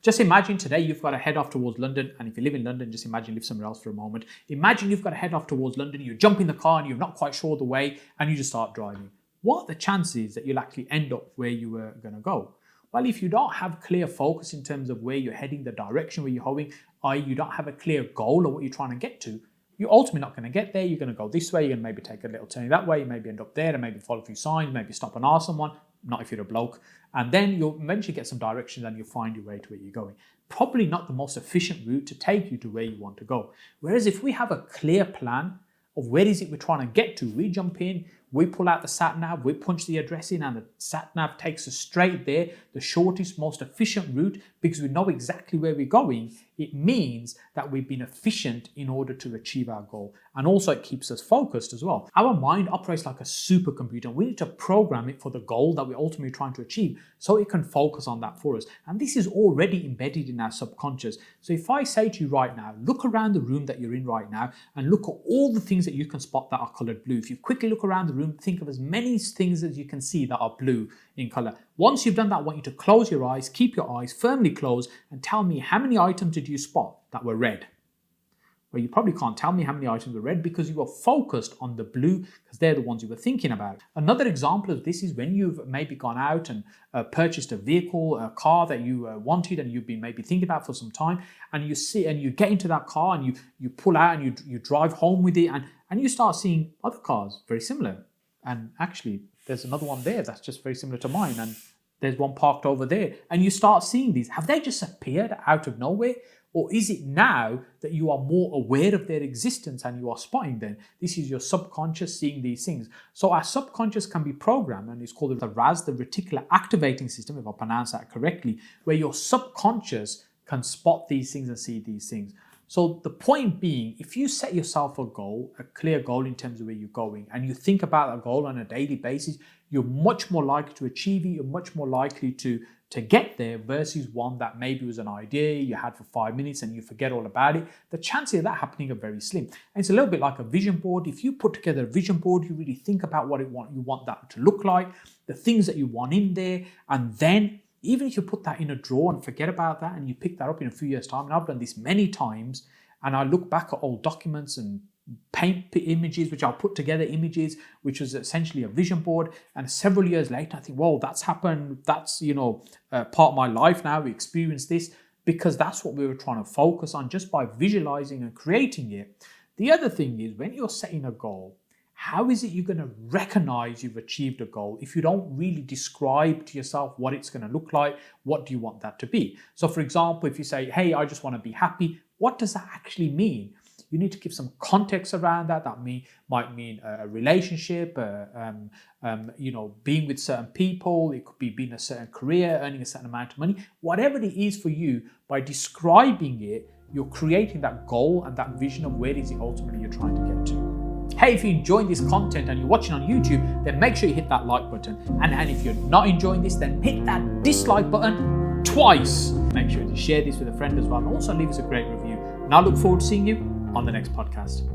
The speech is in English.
Just imagine today you've got to head off towards London, and if you live in London, just imagine you live somewhere else for a moment. Imagine you've got to head off towards London, you jump in the car and you're not quite sure the way, and you just start driving. What are the chances that you'll actually end up where you were going to go? Well, if you don't have clear focus in terms of where you're heading, the direction where you're going, i.e. you don't have a clear goal of what you're trying to get to, you're ultimately not going to get there. You're going to go this way, you're going to maybe take a little turn that way, you maybe end up there, and maybe follow a few signs, maybe stop and ask someone, not if you're a bloke, and then you'll eventually get some directions and you'll find your way to where you're going. Probably not the most efficient route to take you to where you want to go. Whereas if we have a clear plan of where is it we're trying to get to, we jump in, we pull out the sat nav, we punch the address in, and the sat nav takes us straight there, the shortest, most efficient route, because we know exactly where we're going. It means that we've been efficient in order to achieve our goal. And also it keeps us focused as well. Our mind operates like a supercomputer, and we need to program it for the goal that we're ultimately trying to achieve so it can focus on that for us. And this is already embedded in our subconscious. So if I say to you right now, look around the room that you're in right now and look at all the things that you can spot that are colored blue. If you quickly look around the room, think of as many things as you can see that are blue in color. Once you've done that, I want you to close your eyes, keep your eyes firmly closed, and tell me how many items did you spot that were red? Well, you probably can't tell me how many items were red because you were focused on the blue because they're the ones you were thinking about. Another example of this is when you've maybe gone out and purchased a vehicle, a car that you wanted and you've been maybe thinking about for some time, and you see and you get into that car and you pull out and you drive home with it, and you start seeing other cars very similar. And actually, there's another one there that's just very similar to mine, and there's one parked over there. And you start seeing these. Have they just appeared out of nowhere? Or is it now that you are more aware of their existence and you are spotting them? This is your subconscious seeing these things. So our subconscious can be programmed, and it's called the RAS, the reticular activating system, if I pronounce that correctly, where your subconscious can spot these things and see these things. So the point being, if you set yourself a goal, a clear goal in terms of where you're going, and you think about that goal on a daily basis, you're much more likely to achieve it, you're much more likely to get there versus one that maybe was an idea you had for 5 minutes and you forget all about it. The chances of that happening are very slim. And it's a little bit like a vision board. If you put together a vision board, you really think about what you want that to look like, the things that you want in there, and then even if you put that in a drawer and forget about that and you pick that up in a few years' time, and I've done this many times, and I look back at old documents and paint images, which I'll put together images, which was essentially a vision board. And several years later, I think, whoa, that's happened. That's, part of my life now. We experienced this because that's what we were trying to focus on just by visualizing and creating it. The other thing is when you're setting a goal, how is it you're going to recognize you've achieved a goal if you don't really describe to yourself what it's going to look like? What do you want that to be? So for example, if you say, hey, I just want to be happy, what does that actually mean? You need to give some context around that. That might mean a relationship, being with certain people. It could be being a certain career, earning a certain amount of money. Whatever it is for you, by describing it, you're creating that goal and that vision of where is it ultimately you're trying to get to. Hey, if you're enjoying this content and you're watching on YouTube, then make sure you hit that like button. And if you're not enjoying this, then hit that dislike button twice. Make sure to share this with a friend as well, and also leave us a great review. And I look forward to seeing you on the next podcast.